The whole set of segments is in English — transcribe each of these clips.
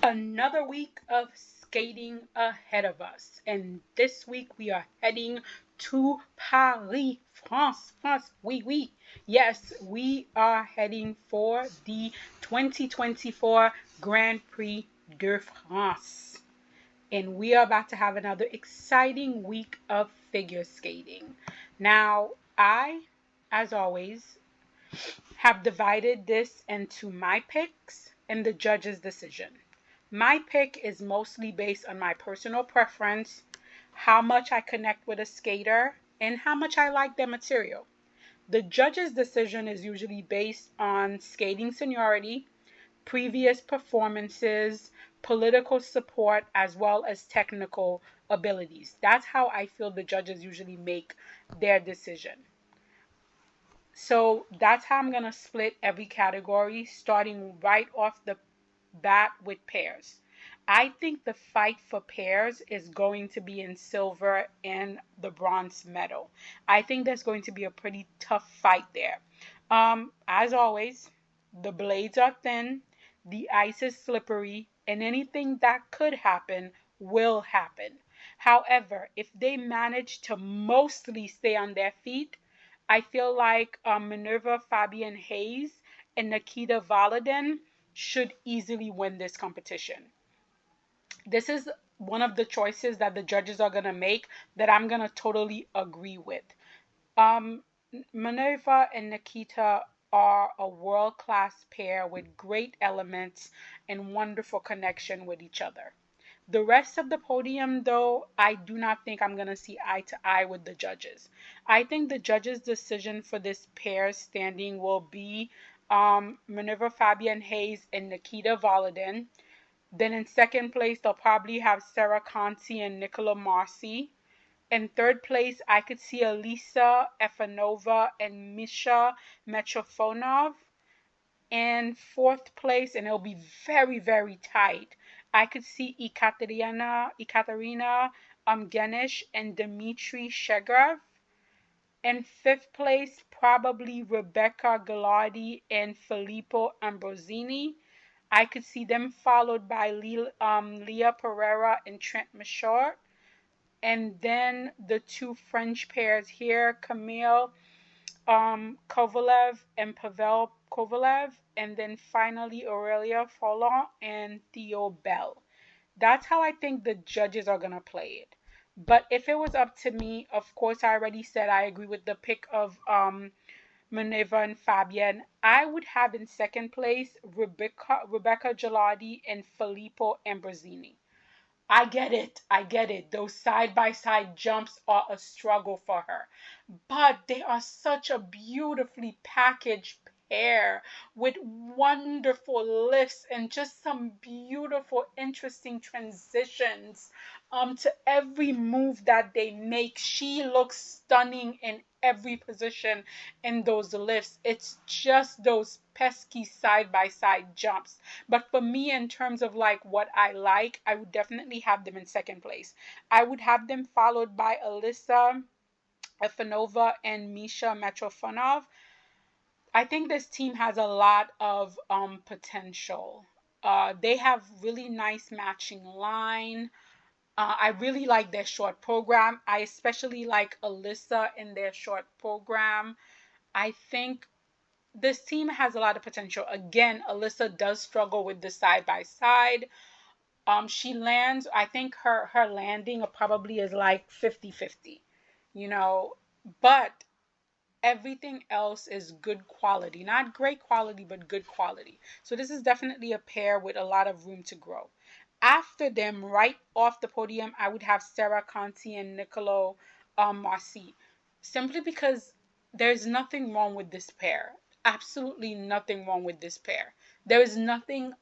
another week of skating ahead of us. And this week we are heading to Paris, France. France, oui, oui. Yes, we are heading for the 2024 Grand Prix de France. And we are about to have another exciting week of figure skating. Now, I, as always, have divided this into my picks and the judge's decision. My pick is mostly based on my personal preference, how much I connect with a skater, and how much I like their material. The judge's decision is usually based on skating seniority, previous performances, political support, as well as technical abilities. That's how I feel the judges usually make their decision. So that's how I'm going to split every category, starting right off the bat with pairs. I think the fight for pairs is going to be in silver and the bronze medal. I think there's going to be a pretty tough fight there. As always, the blades are thin, the ice is slippery, and anything that could happen will happen. However, if they manage to mostly stay on their feet, I feel like Minerva Fabian Hayes and Nikita Volodin should easily win this competition. This is one of the choices that the judges are going to make that I'm going to totally agree with. Um, Minerva and Nikita are a world-class pair with great elements and wonderful connection with each other. The rest of the podium, though, I do not think I'm going to see eye to eye with the judges. I think the judges' decision for this pair standing will be Minerva Fabian Hayes and Nikita Volodin. Then in second place, they'll probably have Sarah Conti and Nicola Marcy. In third place, I could see Elisa Efanova and Misha Metrofonov. In fourth place, and it'll be very, very tight, I could see Ekaterina Genish and Dmitry Shegrov. In fifth place, probably Rebecca Gallardi and Filippo Ambrosini. I could see them followed by Leah Pereira and Trent Michaud. And then the two French pairs here, Camille Kovalev and Pavel Kovalev, and then finally Aurelia Folon and Theo Bell. That's how I think the judges are going to play it. But if it was up to me, of course, I already said I agree with the pick of Minerva and Fabian. I would have in second place Rebecca Gelati and Filippo Ambrosini. I get it. I get it. Those side by side jumps are a struggle for her. But they are such a beautifully packaged pair with wonderful lifts and just some beautiful, interesting transitions to every move that they make. She looks stunning in every position in those lifts. It's just those pesky side by side jumps. But for me, in terms of like what I like, I would definitely have them in second place. I would have them followed by Alyssa Efanova and Misha Metrofonov. I think this team has a lot of potential. They have really nice matching line. I really like their short program. I especially like Alyssa in their short program. I think this team has a lot of potential. Again, Alyssa does struggle with the side by side. She lands, I think her landing probably is like 50-50, you know, but everything else is good quality. Not great quality, but good quality. So this is definitely a pair with a lot of room to grow. After them, right off the podium, I would have Sarah Conti and Nicolo Marcy. Simply because there's nothing wrong with this pair. Absolutely nothing wrong with this pair. There is nothing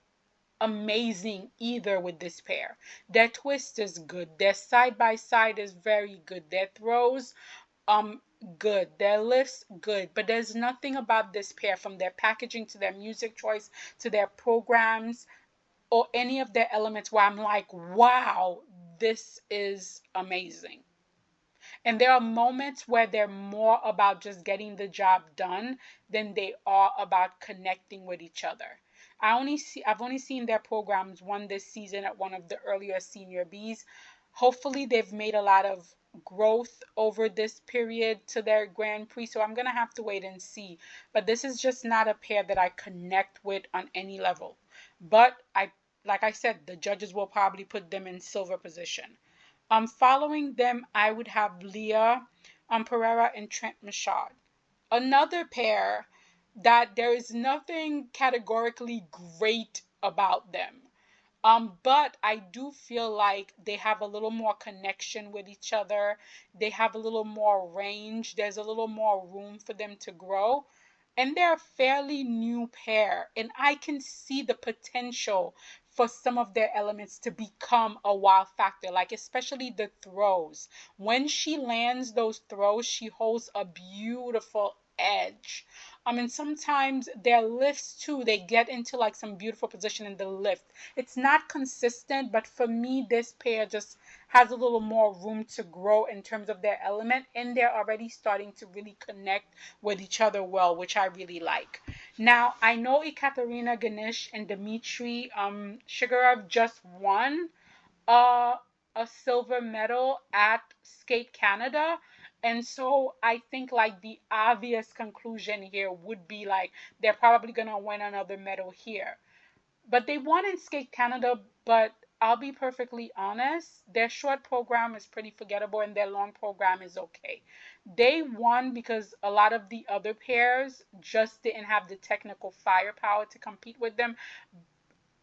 amazing either with this pair. Their twist is good. Their side by side is very good. Their throws um good. Their lifts good. But there's nothing about this pair, from their packaging to their music choice to their programs or any of their elements, where I'm like, wow, this is amazing. And there are moments where they're more about just getting the job done than they are about connecting with each other. I've only seen their programs one this season at one of the earlier senior Bs. Hopefully they've made a lot of growth over this period to their Grand Prix, so I'm gonna have to wait and see. But this is just not a pair that I connect with on any level. But like I said, the judges will probably put them in silver position. Following them, I would have Leah Pereira and Trent Machad. Another pair that there is nothing categorically great about them. But I do feel like they have a little more connection with each other. They have a little more range. There's a little more room for them to grow. And they're a fairly new pair. And I can see the potential for some of their elements to become a wow factor, like especially the throws. When she lands those throws, she holds a beautiful edge. And sometimes their lifts too, they get into like some beautiful position in the lift. It's not consistent, but for me, this pair just has a little more room to grow in terms of their element, and they're already starting to really connect with each other well, which I really like. Now, I know Ekaterina Ganesh and Dmitry Shigarov just won uh, a silver medal at Skate Canada. And so I think like the obvious conclusion here would be like they're probably going to win another medal here. But they won in Skate Canada, but I'll be perfectly honest, their short program is pretty forgettable and their long program is okay. They won because a lot of the other pairs just didn't have the technical firepower to compete with them.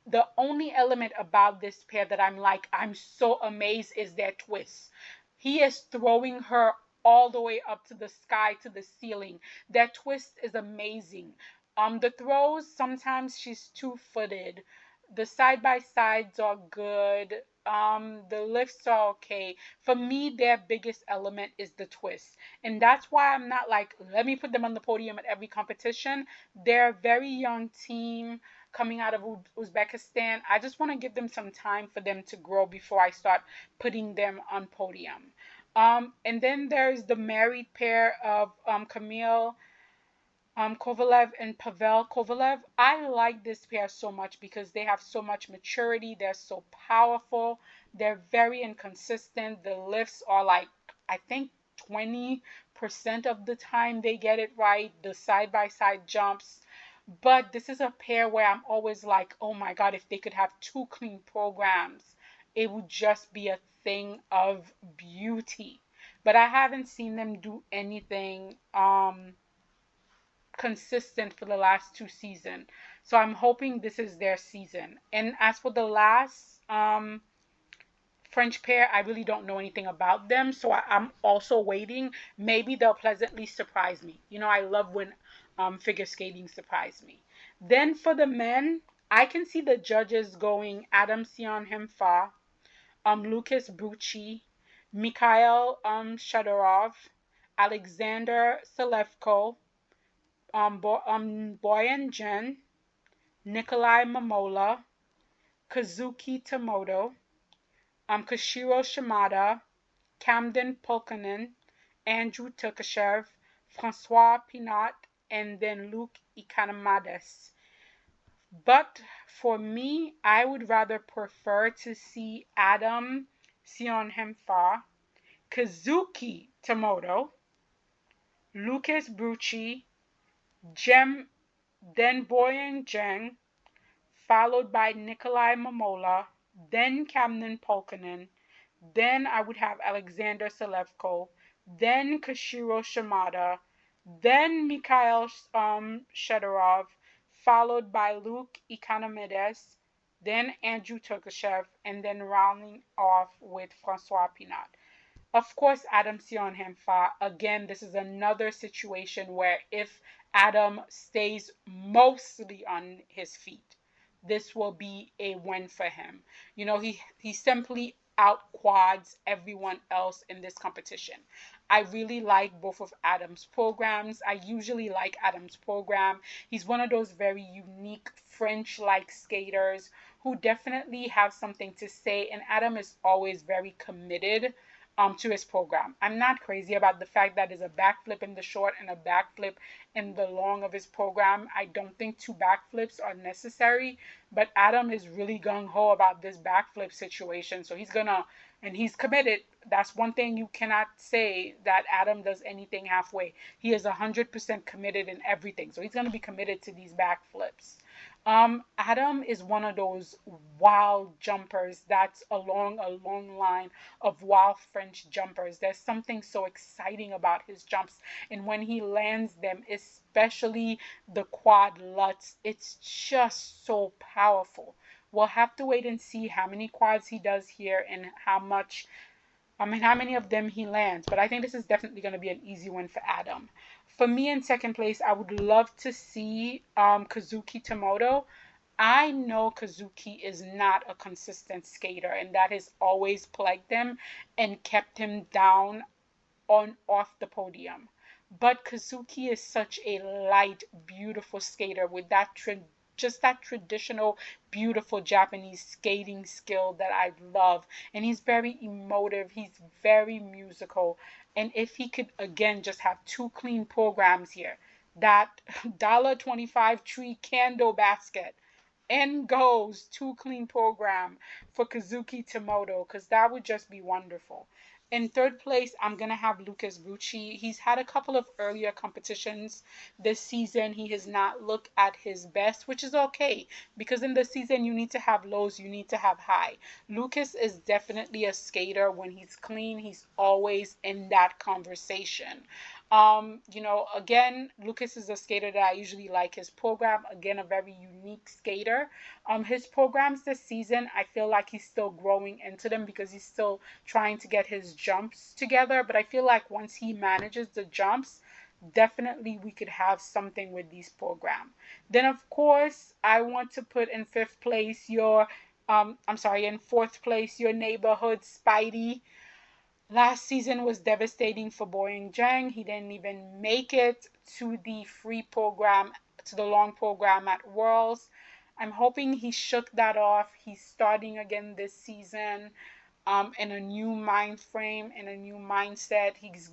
The only element about this pair that I'm so amazed is their twist. He is throwing her all the way up to the sky, to the ceiling. That twist is amazing. The throws, sometimes she's two-footed. The side-by-sides are good. The lifts are okay. For me, their biggest element is the twist. And that's why I'm not like, let me put them on the podium at every competition. They're a very young team coming out of Uzbekistan. I just want to give them some time for them to grow before I start putting them on podium. And then there's the married pair of Camille Kovalev and Pavel Kovalev. I like this pair so much because they have so much maturity. They're so powerful. They're very inconsistent. The lifts are like, I think 20% of the time they get it right. The side by side jumps. But this is a pair where I'm always like, oh my God, if they could have two clean programs, it would just be a thing of beauty. But I haven't seen them do anything consistent for the last two seasons. So I'm hoping this is their season. And as for the last French pair, I really don't know anything about them. So I'm also waiting. Maybe they'll pleasantly surprise me. You know, I love when figure skating surprise me. Then for the men, I can see the judges going Adam Sion Hemfa, Lucas Bucci, Mikhail Shadorov, Alexander Selevko, Boyan Jen, Nikolai Mamola, Kazuki Tomoto, Koshiro Shimada, Camden Polkanen, Andrew Turkashev, Francois Pinot, and then Luke Economades. But for me, I would rather prefer to see Adam Sion Hemfa, Kazuki Tomoto, Lucas Brucci, Jem then Boyan Jeng, followed by Nikolai Mamola, then Kamnen Polkanen, then I would have Alexander Selevko, then Koshiro Shimada, then Mikhail Shedorov, followed by Luke Economides, then Andrew Turkashev, and then rounding off with Francois Pinot. Of course, Adam Sion Hemfa, again, this is another situation where if Adam stays mostly on his feet, this will be a win for him. You know, he simply outquads everyone else in this competition. I really like both of Adam's programs. I usually like Adam's program. He's one of those very unique French-like skaters who definitely have something to say, and Adam is always very committed to his program. I'm not crazy about the fact that there's a backflip in the short and a backflip in the long of his program. I don't think two backflips are necessary, but Adam is really gung-ho about this backflip situation. So he's gonna, and he's committed. That's one thing you cannot say, that Adam does anything halfway. He is 100% committed in everything. So he's gonna be committed to these backflips. Adam is one of those wild jumpers that's along a long line of wild French jumpers. There's something so exciting about his jumps, and when he lands them, especially the quad lutz, it's just so powerful. We'll have to wait and see how many quads he does here and how many of them he lands. But I think this is definitely going to be an easy one for Adam. For me in second place, I would love to see Kazuki Tomoto. I know Kazuki is not a consistent skater, and that has always plagued him and kept him down on off the podium. But Kazuki is such a light, beautiful skater with just that traditional, beautiful Japanese skating skill that I love. And he's very emotive. He's very musical. And if he could again just have two clean programs here, that $25 tree candle basket and goes two clean program for Kazuki Tomoto, because that would just be wonderful. In third place, I'm going to have Lucas Bucci. He's had a couple of earlier competitions this season. He has not looked at his best, which is okay, because in the season you need to have lows, you need to have high. Lucas is definitely a skater. When he's clean, he's always in that conversation. Again, Lucas is a skater that I usually like his program. Again, a very unique skater. His programs this season, I feel like he's still growing into them because he's still trying to get his jumps together. But I feel like once he manages the jumps, definitely we could have something with these program. Then of course, I want to put in in fourth place, your neighborhood Spidey. Last season was devastating for Boying Zhang. He didn't even make it to the free program, to the long program at Worlds. I'm hoping he shook that off. He's starting again this season in a new mind frame, in a new mindset. He's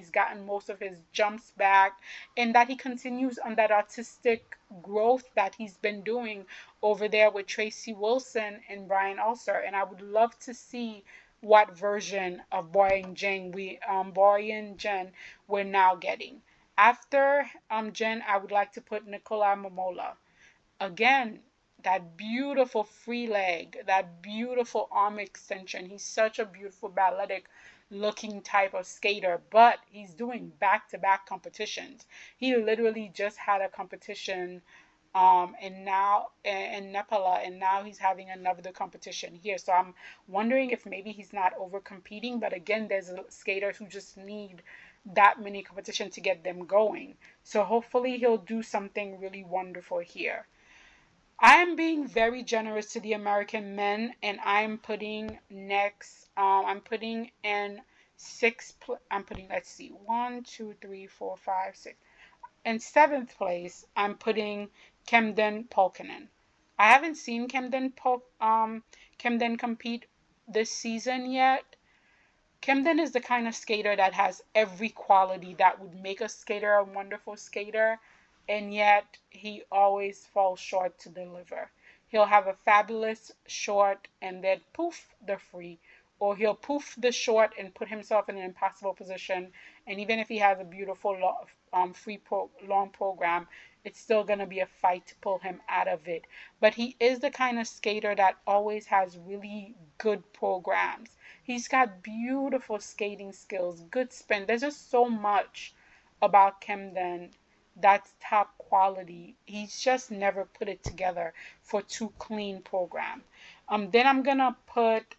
gotten most of his jumps back, and that he continues on that artistic growth that he's been doing over there with Tracy Wilson and Brian Ulster. And I would love to see what version of Boyan Jen we're now getting. After Jen, I would like to put Nicola Momola. Again, that beautiful free leg, that beautiful arm extension. He's such a beautiful balletic looking type of skater, but he's doing back-to-back competitions. He literally just had a competition and now in Nepal, and now he's having another competition here. So I'm wondering if maybe he's not over competing, but again, there's skaters who just need that many competition to get them going. So hopefully he'll do something really wonderful here. I am being very generous to the American men, and I'm putting next. I'm putting in I'm putting. Let's see, 1, 2, 3, 4, 5, 6. In seventh place, I'm putting Kemden Polkinen. I haven't seen Kemden compete this season yet. Kemden is the kind of skater that has every quality that would make a skater a wonderful skater, and yet he always falls short to deliver. He'll have a fabulous short and then poof, the free. Or he'll poof the short and put himself in an impossible position. And even if he has a beautiful long program, it's still going to be a fight to pull him out of it. But he is the kind of skater that always has really good programs. He's got beautiful skating skills, good spin. There's just so much about Kemden that's top quality. He's just never put it together for two clean program. Then I'm gonna put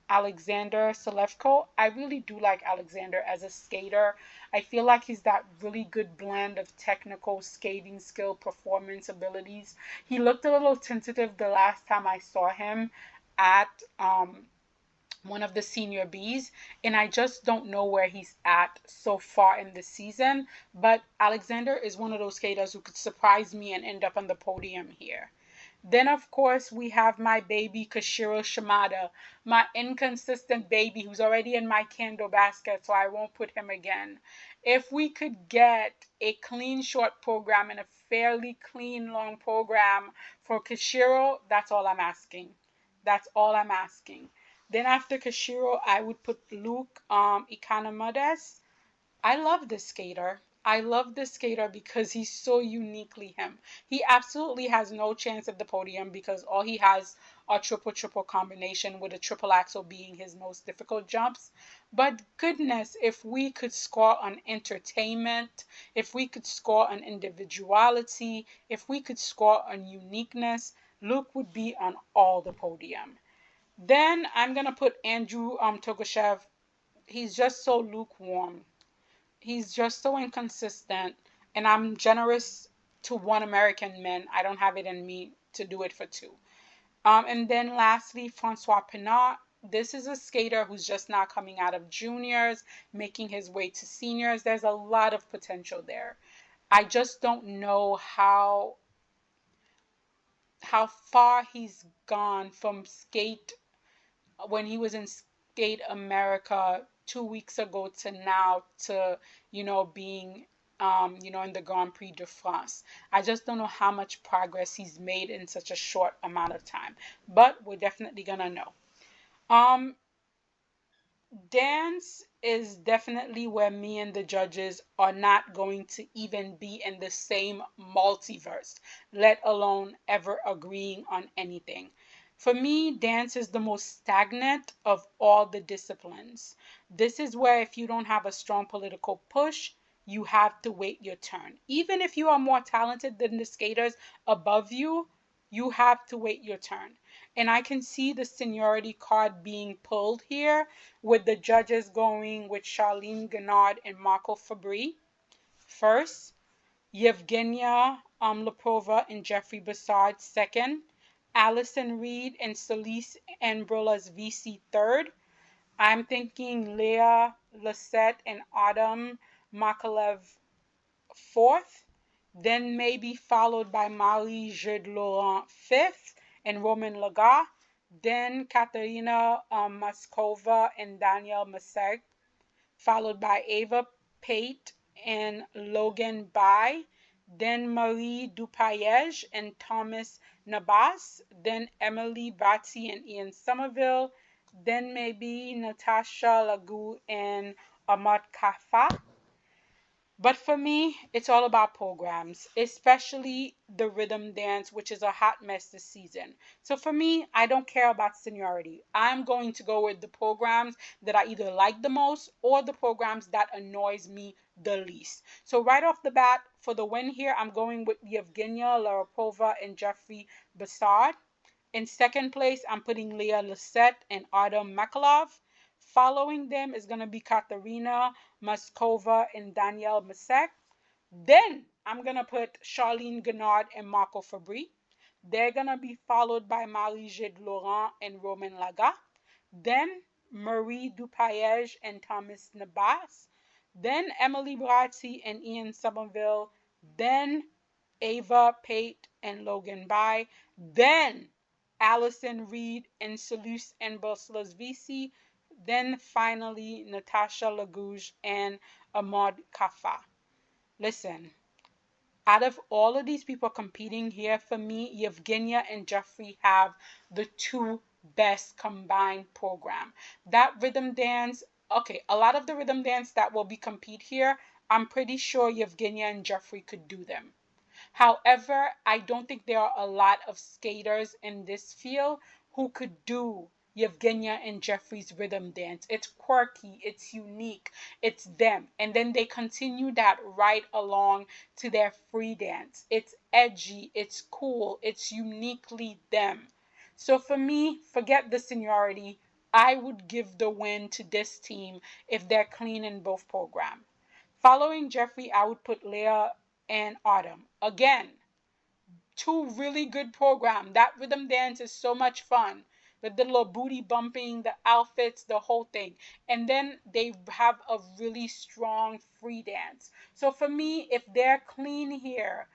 Alexander Selevko. I really do like Alexander as a skater. I feel like he's that really good blend of technical skating skill, performance abilities. He looked a little tentative the last time I saw him at one of the senior Bs, and I just don't know where he's at so far in the season. But Alexander is one of those skaters who could surprise me and end up on the podium here. Then, of course, we have my baby Kashiro Shimada, my inconsistent baby who's already in my candle basket, so I won't put him again. If we could get a clean short program and a fairly clean long program for Kashiro, that's all I'm asking. That's all I'm asking. Then after Kashiro, I would put Luke Economides. I love this skater. I love this skater because he's so uniquely him. He absolutely has no chance at the podium because all he has are triple triple combination with a triple axel being his most difficult jumps. But goodness, if we could score on entertainment, if we could score on individuality, if we could score on uniqueness, Luke would be on all the podium. Then I'm gonna put Andrew Togashev. He's just so lukewarm. He's just so inconsistent, and I'm generous to one American man. I don't have it in me to do it for two. And then lastly, Francois Pinot. This is a skater who's just now coming out of juniors, making his way to seniors. There's a lot of potential there. I just don't know how far he's gone from skate when he was in Skate America 2 weeks ago to now to, being, in the Grand Prix de France. I just don't know how much progress he's made in such a short amount of time, but we're definitely gonna know. Um, Dance is definitely where me and the judges are not going to even be in the same multiverse, let alone ever agreeing on anything. For me, dance is the most stagnant of all the disciplines. This is where, if you don't have a strong political push, you have to wait your turn. Even if you are more talented than the skaters above you, you have to wait your turn. And I can see the seniority card being pulled here with the judges going with Charlene Gennard and Marco Fabri first, Evgenia Laprova and Jeffrey Bassard second, Allison Reed and Celise Ambrolas VC third. I'm thinking Leah Lissette and Adam Makalev fourth, then maybe followed by Marie Jude Laurent fifth and Roman Laga, then Katerina Moskova and Danielle Masek, followed by Ava Pate and Logan Bai, then Marie Dupayege and Thomas Nabas, then Emily Batty and Ian Somerville, then maybe Natasha Lagou and Ahmad Kafa. But for me, it's all about programs, especially the rhythm dance, which is a hot mess this season. So for me, I don't care about seniority. I'm going to go with the programs that I either like the most or the programs that annoys me the least. So right off the bat, for the win here, I'm going with Yevgenia Larapova and Jeffrey Bassard. In second place, I'm putting Leah Lissette and Adam Makalov. Following them is going to be Katerina Moskova and Danielle Masek. Then I'm going to put Charlene Gennard and Marco Fabri. They're going to be followed by Marie-Jade Laurent and Roman Laga. Then Marie Dupayege and Thomas Nabas. Then Emily Bratti and Ian Somerville. Then Ava Pate and Logan Bai. Then Allison Reed and Celeste and Boslas VC. Then finally Natasha Lagouge and Ahmad Kafa. Listen, out of all of these people competing here, for me, Evgenia and Jeffrey have the two best combined program. That rhythm dance, okay, a lot of the rhythm dance that will be compete here, I'm pretty sure Evgenia and Jeffrey could do them. However, I don't think there are a lot of skaters in this field who could do Evgenia and Jeffrey's rhythm dance. It's quirky, it's unique, it's them. And then they continue that right along to their free dance. It's edgy, it's cool, it's uniquely them. So for me, forget the seniority. I would give the win to this team if they're clean in both programs. Following Jeffrey, I would put Leah and Autumn. Again, two really good programs. That rhythm dance is so much fun. The little booty bumping, the outfits, the whole thing. And then they have a really strong free dance. So for me, if they're clean here,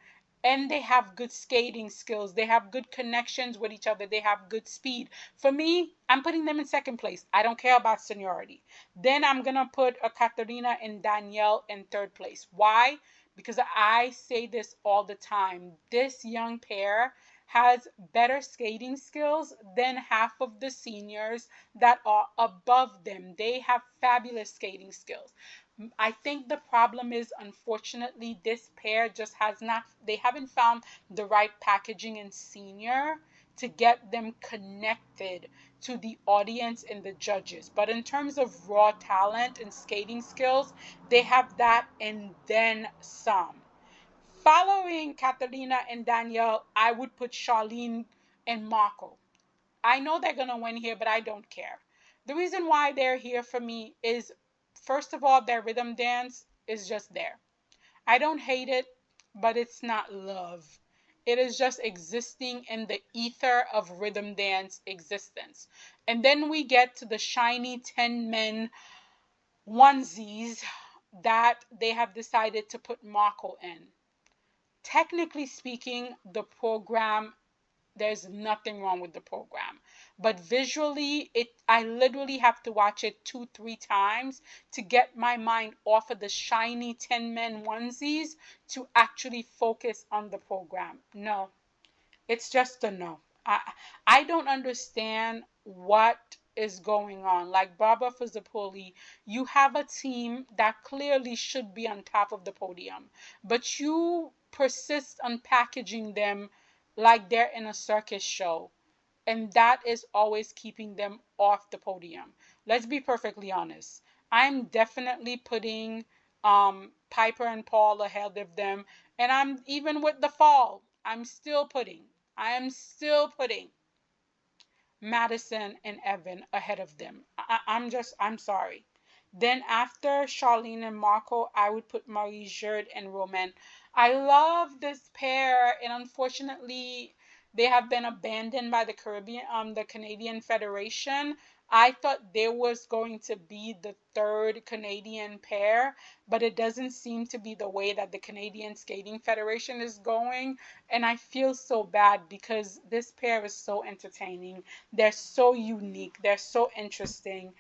and they have good skating skills. They have good connections with each other. They have good speed. For me, I'm putting them in second place. I don't care about seniority. Then I'm going to put Ekaterina and Danielle in third place. Why? Because I say this all the time. This young pair has better skating skills than half of the seniors that are above them. They have fabulous skating skills. I think the problem is, unfortunately, this pair just has not, they haven't found the right packaging in senior to get them connected to the audience and the judges. But in terms of raw talent and skating skills, they have that and then some. Following Katerina and Danielle, I would put Charlene and Marco. I know they're going to win here, but I don't care. The reason why they're here for me is, first of all, their rhythm dance is just there. I don't hate it, but it's not love. It is just existing in the ether of rhythm dance existence. And then we get to the shiny 10 men onesies that they have decided to put Marco in. Technically speaking, the program, there's nothing wrong with the program, but visually, I literally have to watch it 2-3 times to get my mind off of the shiny 10 men onesies to actually focus on the program. No, it's just a no. I don't understand what is going on. Like Barbara Fizzapoli, you have a team that clearly should be on top of the podium, but you persist on packaging them like they're in a circus show, and that is always keeping them off the podium. Let's be perfectly honest. I'm definitely putting Piper and Paul ahead of them, and I'm even with the fall. I am still putting Madison and Evan ahead of them. I'm sorry. Then after Charlene and Marco, I would put Marie Jerde and Roman. I love this pair, and unfortunately, they have been abandoned by the Canadian Federation. I thought there was going to be the third Canadian pair, but it doesn't seem to be the way that the Canadian Skating Federation is going. And I feel so bad because this pair is so entertaining. They're so unique. They're so interesting.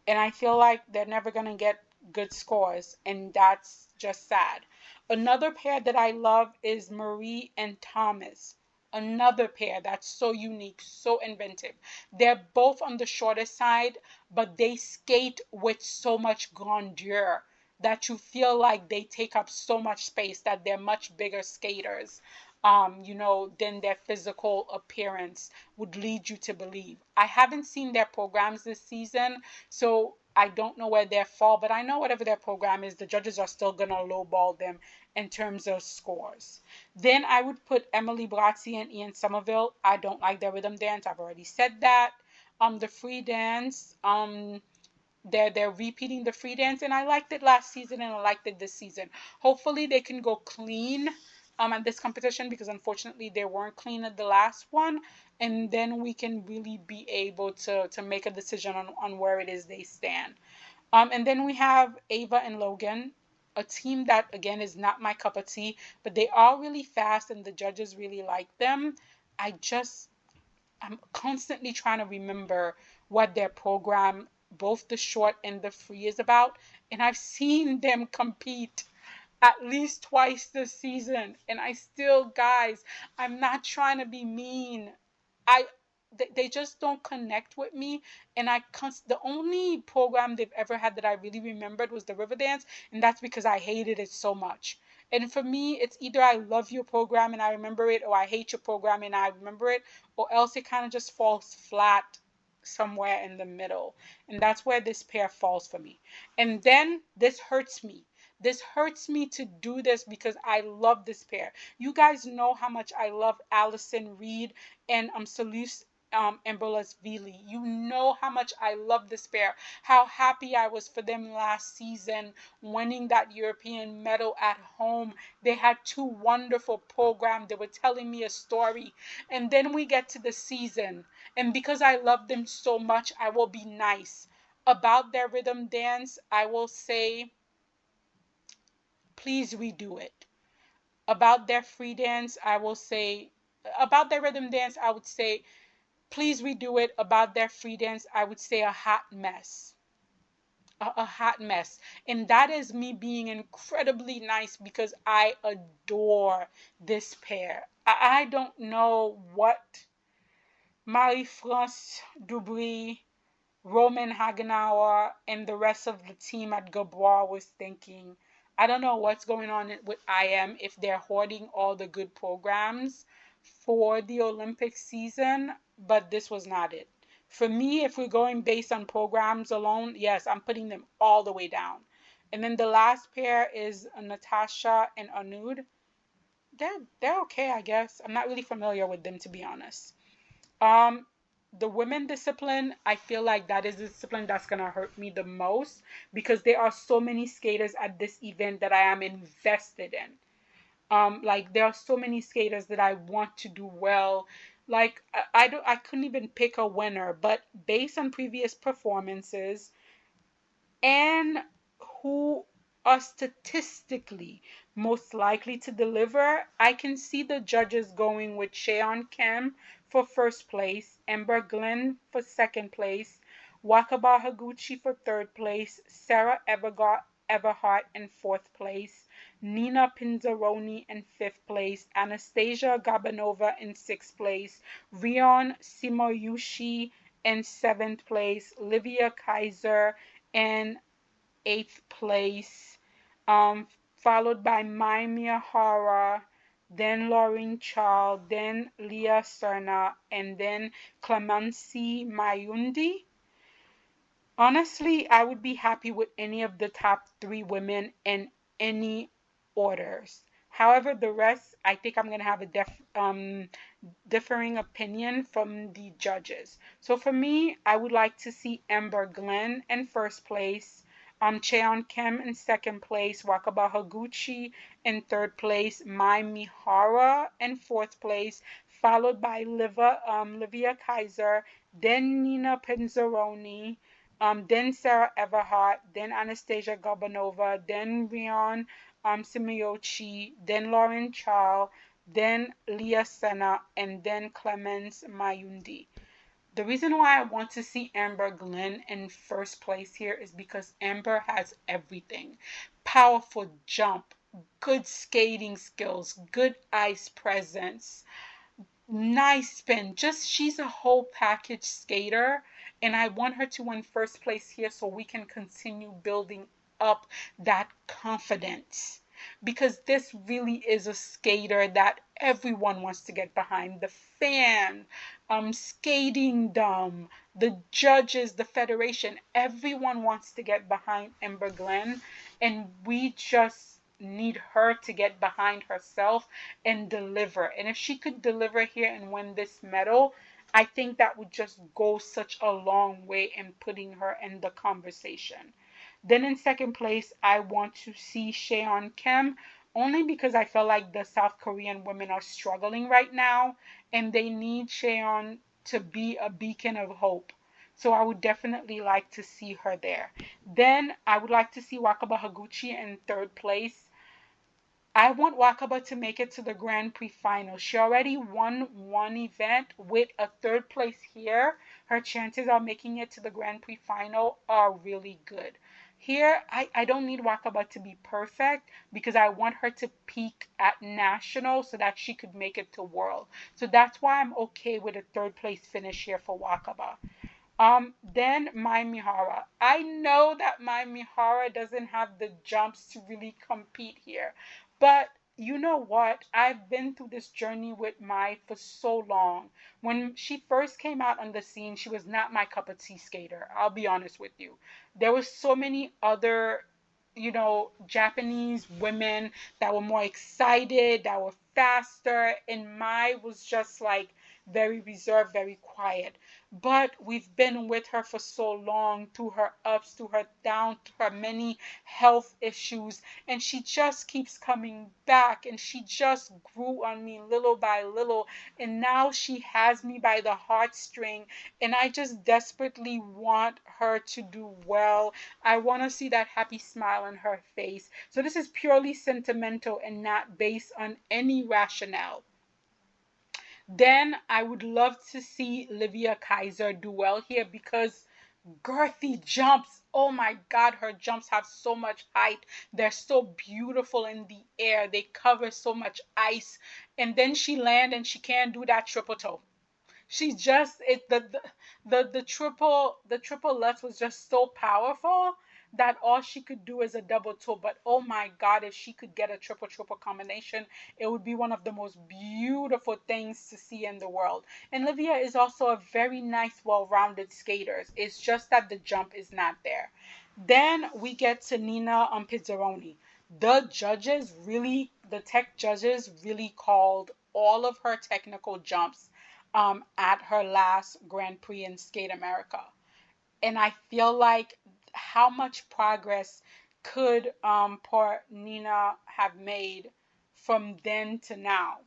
And I feel like they're never going to get good scores. And that's just sad. Another pair that I love is Marie and Thomas. Another pair that's so unique, so inventive. They're both on the shorter side, but they skate with so much grandeur that you feel like they take up so much space, that they're much bigger skaters, than their physical appearance would lead you to believe. I haven't seen their programs this season, so I don't know where they fall, but I know whatever their program is, the judges are still going to lowball them in terms of scores. Then I would put Emily Brazzi and Ian Somerville. I don't like their rhythm dance. I've already said that. The free dance, they're repeating the free dance, and I liked it last season and I liked it this season. Hopefully they can go clean at this competition, because unfortunately they weren't clean at the last one, and then we can really be able to make a decision on where it is they stand. And then we have Ava and Logan, a team that again is not my cup of tea, but they are really fast and the judges really like them. I'm constantly trying to remember what their program, both the short and the free, is about. And I've seen them compete at least twice this season. And I still, guys, I'm not trying to be mean. I they just don't connect with me, and the only program they've ever had that I really remembered was the Riverdance, and that's because I hated it so much. And for me, it's either I love your program and I remember it, or I hate your program and I remember it, or else it kind of just falls flat somewhere in the middle. And that's where this pair falls for me. And then this hurts me. This hurts me to do this because I love this pair. You guys know how much I love Allison Reed and Salus Vili. You know how much I love this pair. How happy I was for them last season, winning that European medal at home. They had two wonderful programs. They were telling me a story. And then we get to the season. And because I love them so much, I will be nice. About their rhythm dance, I will say, please redo it. About their free dance, I will say, about their rhythm dance, I would say, please redo it. About their free dance, I would say a hot mess. A hot mess. And that is me being incredibly nice because I adore this pair. I don't know what Marie-France Dubry, Roman Hagenauer, and the rest of the team at Gabor was thinking. I don't know what's going on with IM, if they're hoarding all the good programs for the Olympic season, but this was not it. For me, if we're going based on programs alone, yes, I'm putting them all the way down. And then the last pair is Natasha and Anud. They're okay, I guess. I'm not really familiar with them, to be honest. Um, the women discipline, I feel like that is the discipline that's gonna hurt me the most because there are so many skaters at this event that I am invested in. Like there are so many skaters that I want to do well. Like I couldn't even pick a winner, but based on previous performances and who are statistically most likely to deliver, I can see the judges going with Cheon Kim for first place, Amber Glenn for second place, Wakaba Higuchi for third place, Sarah Everhart in fourth place, Nina Pinzaroni in fifth place, Anastasia Gabanova in sixth place, Rion Simoyushi in seventh place, Livia Kaiser in eighth place, followed by Mai Miyahara, then Lauren Charles, then Leah Serna, and then Clemency Mayundi. Honestly, I would be happy with any of the top three women in any orders. However, the rest, I think I'm going to have a differing opinion from the judges. So for me, I would like to see Amber Glenn in first place, Cheon Kim in second place, Wakaba Higuchi in third place, Mai Mihara in fourth place, followed by Livia Kaiser, then Nina Pinzaroni, then Sarah Everhart, then Anastasia Gorbanova, then Rion Simiochi, then Lauren Chow, then Leah Sena, and then Clemens Mayundi. The reason why I want to see Amber Glenn in first place here is because Amber has everything. Powerful jump, good skating skills, good ice presence, nice spin. Just she's a whole package skater, and I want her to win first place here so we can continue building up that confidence. Because this really is a skater that everyone wants to get behind. The fan, skating dumb, the judges, the federation, everyone wants to get behind Amber Glenn, and we just need her to get behind herself and deliver. And if she could deliver here and win this medal, I think that would just go such a long way in putting her in the conversation. Then in second place, I want to see Cheon Kim, only because I feel like the South Korean women are struggling right now and they need Cheon to be a beacon of hope. So I would definitely like to see her there. Then I would like to see Wakaba Higuchi in third place. I want Wakaba to make it to the Grand Prix final. She already won one event with a third place here. Her chances of making it to the Grand Prix final are really good. Here, I don't need Wakaba to be perfect because I want her to peak at national so that she could make it to world. So that's why I'm okay with a third place finish here for Wakaba. Then Mai Mihara. I know that Mai Mihara doesn't have the jumps to really compete here, but you know what? I've been through this journey with Mai for so long. When she first came out on the scene, she was not my cup of tea skater. I'll be honest with you. There were so many other, Japanese women that were more excited, that were faster, and Mai was just like very reserved, very quiet. But we've been with her for so long, through her ups, through her downs, through her many health issues, and she just keeps coming back, and she just grew on me little by little, and now she has me by the heartstring, and I just desperately want her to do well. I want to see that happy smile on her face. So this is purely sentimental and not based on any rationale. Then I would love to see Livia Kaiser do well here, because girthy jumps. Oh my God, her jumps have so much height. They're so beautiful in the air. They cover so much ice. And then she land and she can't do that triple toe. She just it the triple left was just so powerful that all she could do is a double toe. But oh my God, if she could get a triple combination, it would be one of the most beautiful things to see in the world. And Livia is also a very nice, well-rounded skater. It's just that the jump is not there. Then we get to Nina Pizzaroni. The tech judges really called all of her technical jumps at her last Grand Prix in Skate America. And I feel like how much progress could poor Nina have made from then to now?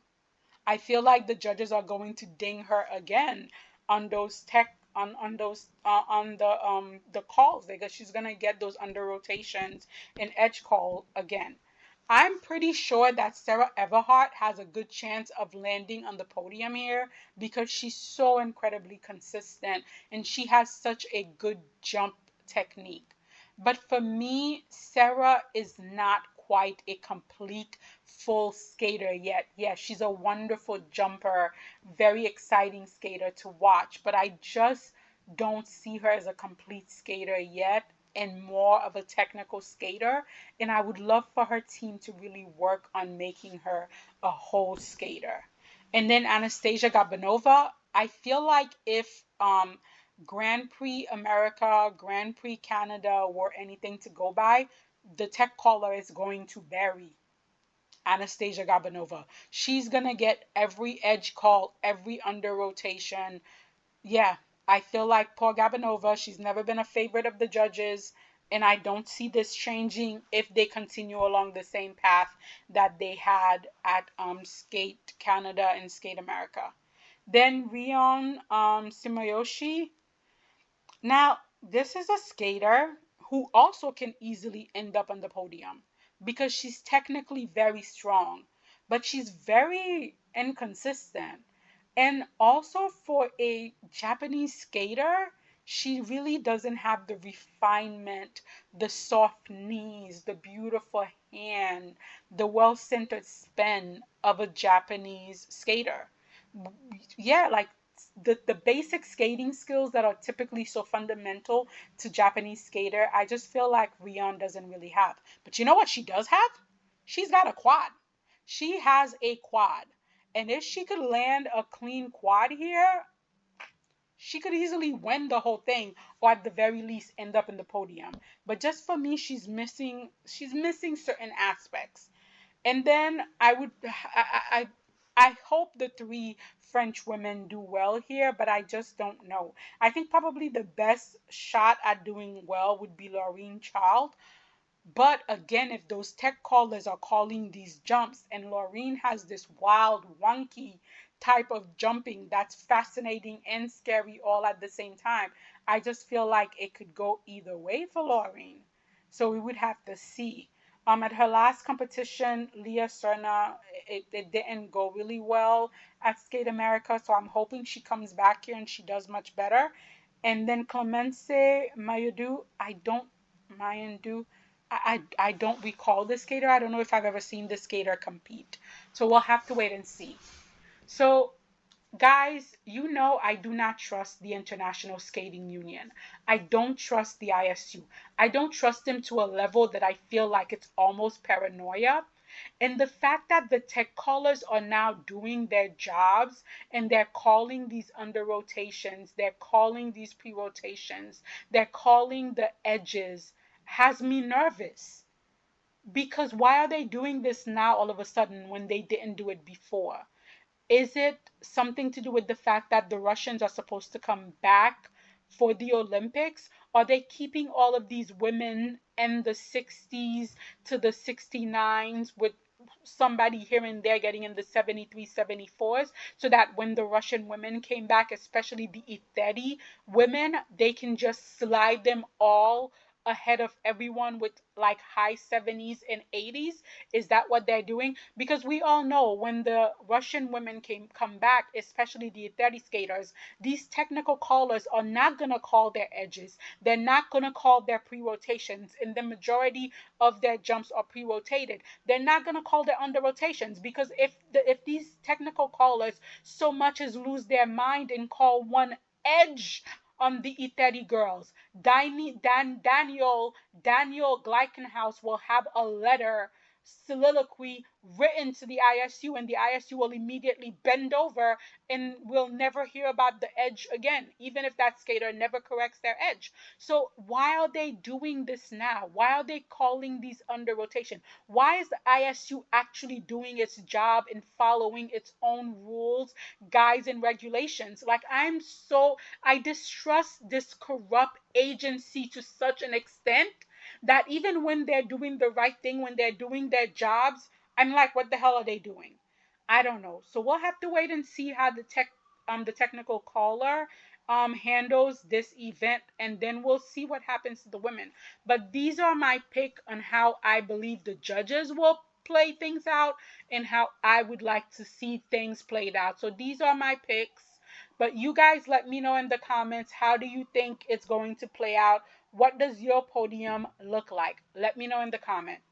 I feel like the judges are going to ding her again on those tech on those on the calls, because she's gonna get those under rotations and edge call again. I'm pretty sure that Sarah Everhart has a good chance of landing on the podium here, because she's so incredibly consistent and she has such a good jump technique. But for me, Sarah is not quite a complete full skater yet. Yes, she's a wonderful jumper, very exciting skater to watch, but I just don't see her as a complete skater yet, and more of a technical skater. And I would love for her team to really work on making her a whole skater. And then Anastasia Gabanova, I feel like if Grand Prix America, Grand Prix Canada were anything to go by, the tech caller is going to bury Anastasia Gabanova. She's going to get every edge call, every under rotation. Yeah, I feel like poor Gabanova, she's never been a favorite of the judges, and I don't see this changing if they continue along the same path that they had at Skate Canada and Skate America. Then Rion Simoyoshi. Now, this is a skater who also can easily end up on the podium, because she's technically very strong, but she's very inconsistent. And also, for a Japanese skater, she really doesn't have the refinement, the soft knees, the beautiful hand, the well centered spin of a Japanese skater. Yeah, like the basic skating skills that are typically so fundamental to Japanese skater, I just feel like Rion doesn't really have. But you know what she does have? She's got a quad. She has a quad. And if she could land a clean quad here, she could easily win the whole thing, or at the very least end up in the podium. But just for me, she's missing certain aspects. And then I hope the three French women do well here, but I just don't know. I think probably the best shot at doing well would be Laureen Child. But again, if those tech callers are calling these jumps, and Laureen has this wild, wonky type of jumping that's fascinating and scary all at the same time, I just feel like it could go either way for Laureen. So we would have to see. At her last competition, Leah Serna, it didn't go really well at Skate America, so I'm hoping she comes back here and she does much better. And then Clemence Mayadu, Mayandu, I don't recall this skater. I don't know if I've ever seen this skater compete. So we'll have to wait and see. So guys, you know I do not trust the International Skating Union. I don't trust the ISU. I don't trust them to a level that I feel like it's almost paranoia. And the fact that the tech callers are now doing their jobs, and they're calling these under rotations, they're calling these pre rotations, they're calling the edges, has me nervous. Because why are they doing this now all of a sudden when they didn't do it before? Is it something to do with the fact that the Russians are supposed to come back for the Olympics? Are they keeping all of these women in the 60s to the 69s with somebody here and there getting in the 73, 74s, so that when the Russian women came back, especially the Etheri women, they can just slide them all ahead of everyone with like high 70s and 80s? Is that what they're doing? Because we all know when the Russian women come back, especially the 30 skaters, these technical callers are not going to call their edges. They're not going to call their pre-rotations, and the majority of their jumps are pre-rotated. They're not going to call their under rotations, because if these technical callers so much as lose their mind and call one edge on the Etheri girls, Daniel Gleichenhaus will have a letter soliloquy written to the ISU, and the ISU will immediately bend over and will never hear about the edge again, even if that skater never corrects their edge. So why are they doing this now? Why are they calling these under rotation? Why is the ISU actually doing its job and following its own rules, guides, and regulations? Like, I distrust this corrupt agency to such an extent that even when they're doing the right thing, when they're doing their jobs, I'm like, what the hell are they doing? I don't know. So we'll have to wait and see how the technical caller handles this event, and then we'll see what happens to the women. But these are my pick on how I believe the judges will play things out and how I would like to see things played out. So these are my picks. But you guys let me know in the comments, how do you think it's going to play out? What does your podium look like? Let me know in the comments.